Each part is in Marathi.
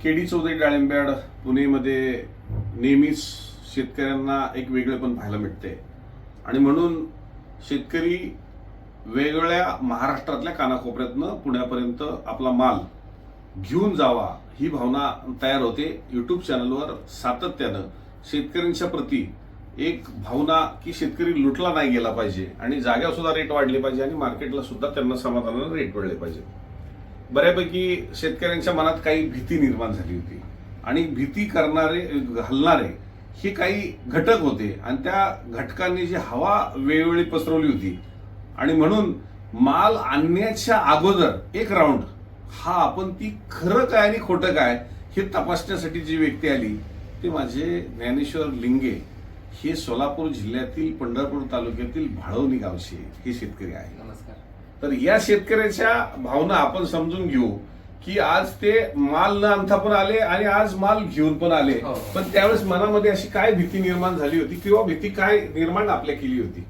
केडी चौधरी डाळिंब्याड पुणेमध्ये नेहमीच शेतकऱ्यांना एक वेगळेपण पाहायला मिळते आणि म्हणून शेतकरी वेगवेगळ्या महाराष्ट्रातल्या कानाकोपऱ्यातनं पुण्यापर्यंत आपला माल घेऊन जावा ही भावना तयार होते। यूट्यूब चॅनलवर सातत्यानं शेतकऱ्यांच्या प्रती एक भावना की शेतकरी लुटला नाही गेला पाहिजे आणि जाग्यावर सुद्धा रेट वाढले पाहिजे आणि मार्केटला सुद्धा त्यांना समाधानाने रेट मिळले पाहिजे। बऱ्यापैकी शेतकऱ्यांच्या मनात काही भीती निर्माण झाली होती आणि भीती घालणारे हे काही घटक होते आणि त्या घटकांनी जी हवा वेळोवेळी पसरवली होती आणि म्हणून माल आणण्याच्या अगोदर एक राऊंड हा आपण ती खरं काय आणि खोटं काय हे तपासण्यासाठी जी व्यक्ती आली ते माझे ज्ञानेश्वर लिंगे हे सोलापूर जिल्ह्यातील पंढरपूर तालुक्यातील भाळवणी गावचे हे शेतकरी आहे। नमस्कार। तर या शेतकऱ्याच्या भावना आपण समजून घेऊ की आज ते माल न आणता पण आले आणि आज माल घेऊन पण आले, पण त्यावेळेस मनामध्ये अशी काय भीती निर्माण झाली होती किंवा भीती काय निर्माण आपल्या केली होती?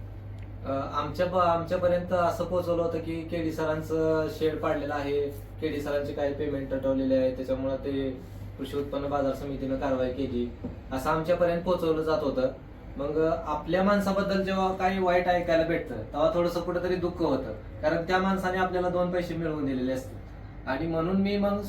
आमच्यापर्यंत असं पोहोचवलं होतं की केडी सरांचं शेड पाडलेलं आहे, केडी सरांचे काही पेमेंट तटवलेले आहे, त्याच्यामुळे ते कृषी उत्पन्न बाजार समितीनं कारवाई केली असं आमच्यापर्यंत पोहोचवलं जात होतं। मग आपल्या माणसाबद्दल जेव्हा काही वाईट ऐकायला भेटतं तेव्हा थोडंसं कुठेतरी दुःख होतं, कारण त्या माणसाने आपल्याला 2 पैसे मिळवून दिलेले असते आणि म्हणून मी मग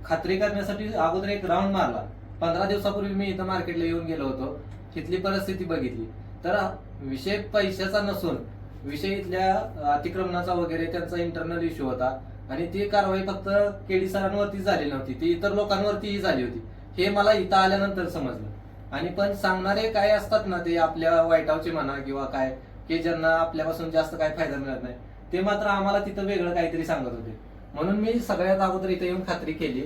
खात्री करण्यासाठी अगोदर एक राऊंड मारला। 15 दिवसापूर्वी मी इथं मार्केटला येऊन गेलो होतो, तिथली परिस्थिती बघितली तर विषय पैशाचा नसून विषय इथल्या अतिक्रमणाचा वगैरे त्यांचा इंटरनल इश्यू होता आणि ती कारवाई फक्त केडी सरांवरती झाली नव्हती, ती इतर लोकांवरतीही झाली होती हे मला इथं आल्यानंतर समजलं। आणि पण सांगणारे काय असतात ना ते आपल्या वाईटावचे म्हणा किंवा काय की ज्यांना आपल्यापासून जास्त काय फायदा मिळत नाही ते मात्र आम्हाला तिथं वेगळं काहीतरी सांगत होते। म्हणून मी सगळ्यात अगोदर इथे येऊन खात्री केली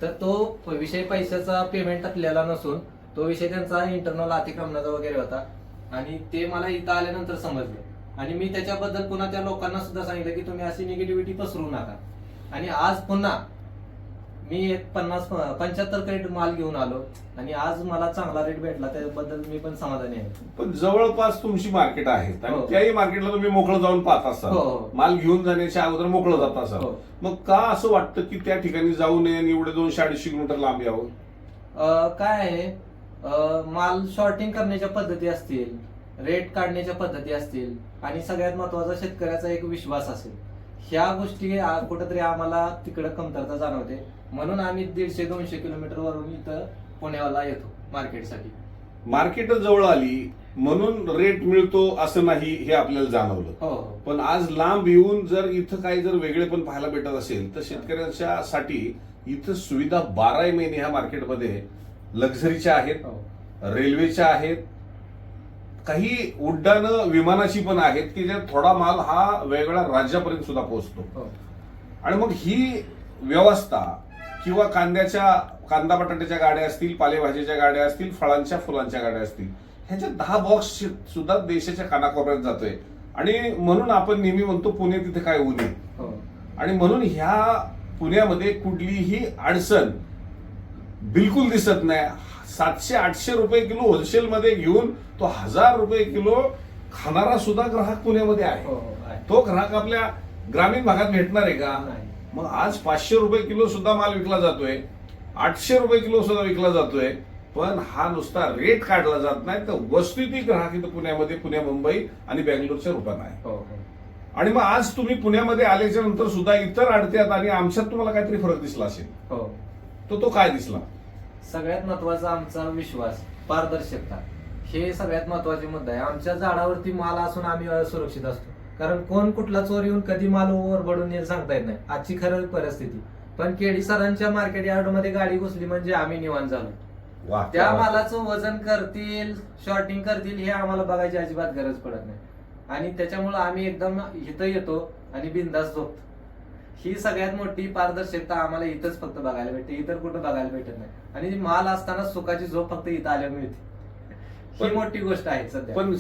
तर तो विषय पैशाचा पेमेंट टाकलेला नसून तो विषय त्यांचा इंटरनल अतिक्रमणाचा वगैरे होता आणि ते मला इथं आल्यानंतर समजलं आणि मी त्याच्याबद्दल पुन्हा त्या लोकांना सुद्धा सांगितलं की तुम्ही अशी निगेटिव्हिटी पसरू नका। आणि आज पुन्हा मी एक 75 क्रेट माल घेऊन आलो आणि आज मला चांगला रेट भेटला, त्याबद्दल मी पण समाधानी आहे। पण जवळपास तुमची मार्केट आहेत आणि त्याही मार्केटला तुम्ही मोकळं जाऊन पाहत असाल, माल घेऊन जाण्याच्या अगोदर मोकळं जात असाल, मग का असं वाटतं की त्या ठिकाणी जाऊ नये आणि एवढे 200-250 किलोमीटर लांब यावं? काय आहे, माल शॉर्टिंग करण्याच्या पद्धती असतील, रेट काढण्याच्या पद्धती असतील आणि सगळ्यात महत्वाचा शेतकऱ्याचा एक विश्वास असेल, ह्या गोष्टी कुठेतरी आम्हाला तिकडे कमतरता जाणवते। म्हणून आम्ही 150-200 किलोमीटर वरून इथं पुण्याला येतो मार्केटसाठी। मार्केट जवळ आली म्हणून रेट मिळतो असं नाही हे आपल्याला जाणवलं, पण आज लांब येऊन जर इथं काही जर वेगळे पण पाहायला भेटत असेल तर शेतकऱ्यांच्या साठी इथं सुविधा 12 महिने ह्या मार्केटमध्ये लक्झरीच्या आहेत, रेल्वेच्या आहेत, काही उड्डाण विमानाची पण आहेत की ज्यात थोडा माल हा वेगवेगळ्या राज्यापर्यंत सुद्धा पोहोचतो। आणि मग ही व्यवस्था किंवा कांदा बटाट्याच्या गाड्या असतील, पालेभाजीच्या गाड्या असतील, फळांच्या फुलांच्या गाड्या असतील, ह्याच्या 10 बॉक्स सुद्धा देशाच्या कानाकोपऱ्यात जातोय आणि म्हणून आपण नेहमी म्हणतो पुणे तिथे काय उणे, आणि म्हणून ह्या पुण्यामध्ये कुठलीही अडचण बिलकुल दिसत नाही। 700-800 रुपये किलो होलसेल मध्ये घेऊन तो 1000 रुपये किलो खाणारा सुद्धा ग्राहक पुण्यामध्ये आहे। तो ग्राहक आपल्या ग्रामीण भागात भेटणार आहे का? मग आज 500 रुपये किलो सुद्धा माल विकला जातोय, 800 रुपये किलो सुद्धा विकला जातोय, पण हा नुसता रेट काढला जात नाही तर वस्तुस्थिती ग्राहक इथं पुण्यामध्ये, पुणे, मुंबई आणि बेंगलोरच्या रूपात आहे। आणि मग आज तुम्ही पुण्यामध्ये आल्याच्या नंतर सुद्धा इतर आडत्यात आणि आमच्यात तुम्हाला काहीतरी फरक दिसला असेल, तो काय दिसला? सगळ्यात महत्वाचा आमचा विश्वास, पारदर्शकता हे सगळ्यात महत्वाचे मुद्दा आहे। आमच्या झाडावरती माल असून आम्ही सुरक्षित असतो, कारण कोण कुठला चोर येऊन कधी माल ओव्हरबडून येईल सांगता येत नाही, आजची खरं परिस्थिती। पण केडी सरांच्या मार्केट यार्ड मध्ये गाडी घुसली म्हणजे आम्ही निवांत झालो। त्या मालाचं वजन करतील, शॉर्टिंग करतील हे आम्हाला बघायची अजिबात गरज पडत नाही आणि त्याच्यामुळे आम्ही एकदम इथं येतो आणि बिंदास झोपतो। ही सगळ्यात मोठी पारदर्शकता आम्हाला इथंच फक्त बघायला भेटते, इतर कुठं बघायला भेटत नाही आणि माल असताना सुखाची झोप फक्त इथं आल्यावर मिळते, ही मोठी गोष्ट आहे सध्या। पण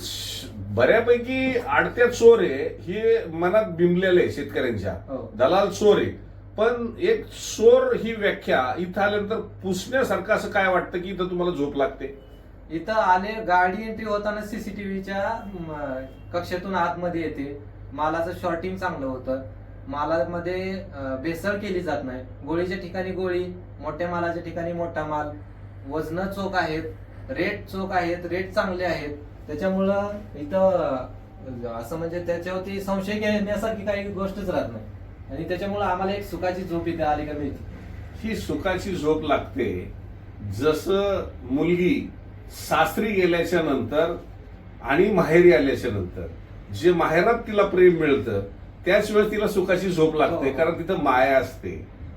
बऱ्यापैकी आडत्या चोर आहे हे मनात बिंबलेले शेतकऱ्यांच्या, दलाल चोर आहे, पण एक चोर ही व्याख्या इथं आल्यानंतर पुसण्यासारखं असं काय वाटतं की इथं तुम्हाला झोप लागते? इथं आले, गाडी एंट्री होताना सीसीटीव्हीच्या कक्षेतून आतमध्ये येते, मालाचं शॉर्टिंग चांगलं होतं मालामध्ये भेसळ केली जात नाही. गोळीच्या ठिकाणी गोळी, मोठ्या मालाच्या ठिकाणी मोठा माल, वजन चोख आहेत, रेट चोख आहेत, रेट चांगले आहेत. त्याच्यामुळं इथं असं म्हणजे त्याच्यावरती संशय घेण्यासारखी काही गोष्टच राहत नाही. आणि त्याच्यामुळं आम्हाला एक सुखाची झोप इथे आली का मिळते. ही सुखाची झोप लागते जसं मुलगी सासरी गेल्याच्या नंतर आणि माहेरी आल्याच्या नंतर जे माहेरात तिला प्रेम मिळतं त्याच वेळेस तिला सुखाची झोप लागते. हो. कारण तिथं माया असते,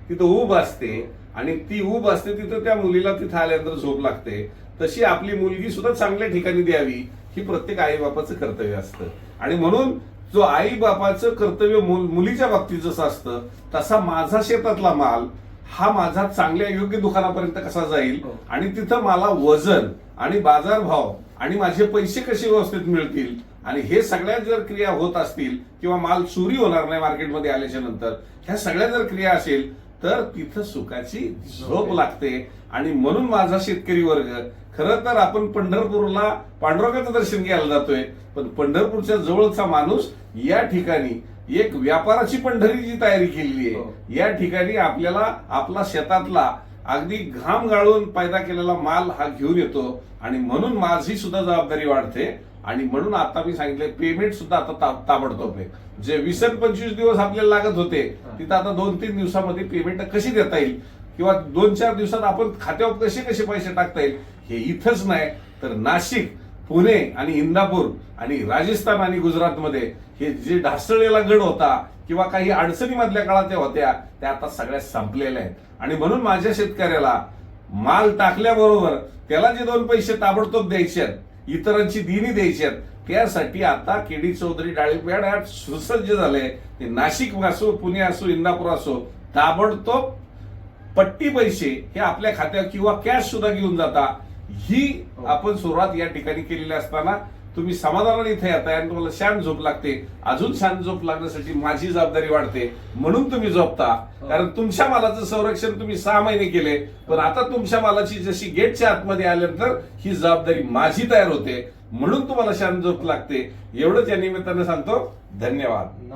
तिथं ऊब असते, आणि ती ऊब असते तिथं त्या मुलीला तिथं आल्यानंतर झोप लागते. तशी आपली मुलगी सुद्धा चांगल्या ठिकाणी द्यावी ही प्रत्येक आई बापाचं कर्तव्य असतं. आणि म्हणून जो आई बापाचं कर्तव्य मुलीच्या बाबतीत जसं असतं तसा माझा शेतातला माल हा माझा चांगल्या योग्य दुकानापर्यंत कसा जाईल हो. आणि तिथं मला वजन आणि बाजारभाव आणि माझे पैसे कसे व्यवस्थित मिळतील आणि हे सगळ्या जर क्रिया होत असतील किंवा माल चोरी होणार नाही मार्केटमध्ये आल्याच्या नंतर, ह्या सगळ्या जर क्रिया असेल तर तिथं सुखाची झोप लागते. आणि म्हणून माझा शेतकरी वर्ग, खरं तर आपण पंढरपूरला पांडुरंगाचं दर्शन घ्यायला जातोय, पण पंढरपूरच्या जवळचा माणूस या ठिकाणी एक व्यापाराची पंढरीची तयारी केलेली हो. आहे. या ठिकाणी आपल्याला आपला शेतातला अगदी घाम गाळून पैदा केलेला माल हा घेऊन येतो. आणि म्हणून माझी सुद्धा जबाबदारी वाढते. आणि म्हणून आता मी सांगितलं पेमेंट सुद्धा आता ताबडतोब आहे. जे 20-25 दिवस आपल्याला लागत होते तिथं आता 2-3 दिवसामध्ये पेमेंट कशी देता येईल किंवा 2-4 दिवसात आपण खात्यावर कसे पैसे टाकता येईल हे इथंच नाही तर नाशिक, पुणे आणि इंदापूर आणि राजस्थान आणि गुजरातमध्ये हे जे ढासळलेला गड होता किंवा काही अडचणी मधल्या काळात होत्या त्या आता सगळ्या संपलेल्या आहेत. आणि म्हणून माझ्या शेतकऱ्याला माल टाकल्याबरोबर त्याला जे 2 पैसे ताबडतोब द्यायचे आहेत, इतरांची दिनी द्यायची आहेत, त्यासाठी आता केडी चौधरी डाळिंबयार्ड सुसज्ज झाले. ते नाशिक असो, पुणे असो, इंदापूर असो, ताबडतोब पट्टी पैसे हे आपल्या खात्यावर किंवा कॅश सुद्धा घेऊन जाता. ही आपण सुरुवात या ठिकाणी केलेली असताना तुम्ही समाधानाने इथे येताय आणि तुम्हाला शांत झोप लागते. अजून शांत झोप लागण्यासाठी माझी जबाबदारी वाढते, म्हणून तुम्ही झोपता. कारण तुमच्या मालाचं संरक्षण तुम्ही 6 महिने केले, पण आता तुमच्या मालाची जशी गेटच्या आतमध्ये आल्यानंतर ही जबाबदारी माझी तयार होते, म्हणून तुम्हाला शांत झोप लागते. एवढंच या निमित्ताने सांगतो. धन्यवाद.